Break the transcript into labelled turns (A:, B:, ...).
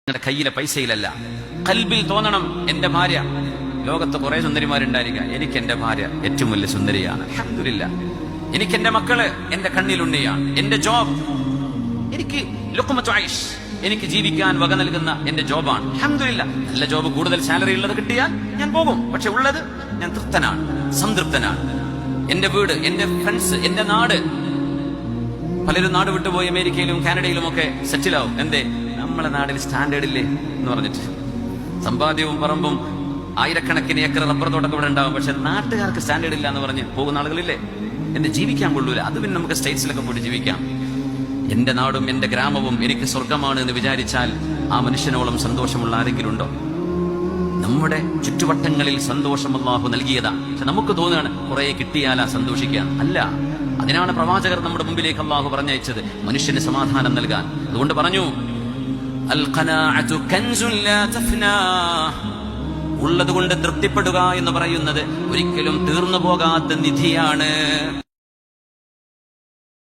A: നിങ്ങളുടെ കയ്യിലെ പൈസയിലല്ല, കൽബിൽ തോന്നണം. എന്റെ ഭാര്യ, ലോകത്ത് കുറെ സുന്ദരിമാരുണ്ടായിരിക്കാം, എനിക്ക് എന്റെ ഭാര്യ ഏറ്റവും വലിയ സുന്ദരിയാണ്, അൽഹംദുലില്ലാഹ്. എനിക്ക് എന്റെ മക്കള് എന്റെ കണ്ണിലുണ്ണിയാണ്. എന്റെ ജോബ്, എനിക്ക് ലുഖ്മത്തു ഐഷ്, എനിക്ക് ജീവിക്കാൻ വക നൽകുന്ന എന്റെ ജോബാണ്, അൽഹംദുലില്ലാഹ്. നല്ല ജോബ്, കൂടുതൽ സാലറി ഉള്ളത് കിട്ടിയാൽ ഞാൻ പോകും. പക്ഷെ ഉള്ളത് ഞാൻ തൃപ്തനാണ്, സംതൃപ്തനാണ്. എന്റെ വീട്, എന്റെ ഫ്രണ്ട്സ്, എന്റെ നാട്. പലരും നാട് വിട്ടുപോയി അമേരിക്കയിലും കാനഡയിലും ഒക്കെ സെറ്റിലാവും. എന്തേ? നമ്മളെ നാടിന് സ്റ്റാൻഡേർഡ് ഇല്ലേ എന്ന് പറഞ്ഞിട്ട്. സമ്പാദ്യവും പറമ്പും ആയിരക്കണക്കിന് ഏക്കർ റബ്ബർ തോട്ടൊക്കെ ഇവിടെ ഉണ്ടാവും, പക്ഷെ നാട്ടുകാർക്ക് സ്റ്റാൻഡേർഡ് ഇല്ല എന്ന് പറഞ്ഞ് പോകുന്ന ആളുകളില്ലേ? എന്നെ ജീവിക്കാൻ കൊള്ളൂല, അത് പിന്നെ നമുക്ക് സ്റ്റേറ്റ്സിലൊക്കെ പോയിട്ട് ജീവിക്കാം. എന്റെ നാടും എന്റെ ഗ്രാമവും എനിക്ക് സ്വർഗമാണ് എന്ന് വിചാരിച്ചാൽ ആ മനുഷ്യനോളം സന്തോഷമുള്ള ആരെങ്കിലും ഉണ്ടോ? നമ്മുടെ ചുറ്റുവട്ടങ്ങളിൽ സന്തോഷം അല്ലാഹു നൽകിയതാ. പക്ഷെ നമുക്ക് തോന്നുകയാണ് കുറെ കിട്ടിയാലാ സന്തോഷിക്കുക. അല്ല, അതിനാണ് പ്രവാചകർ നമ്മുടെ മുമ്പിലേക്ക് അല്ലാഹു പറഞ്ഞയച്ചത്, മനുഷ്യന് സമാധാനം നൽകാൻ. അതുകൊണ്ട് പറഞ്ഞു, അൽ ഖനാഅതു കൻസുൻ ലാ തഫ്നാ, ഉള്ളതുകൊണ്ട് തൃപ്തിപ്പെടുക എന്ന് പറയുന്നത് ഒരിക്കലും തീർന്നു പോകാത്ത നിധിയാണ്.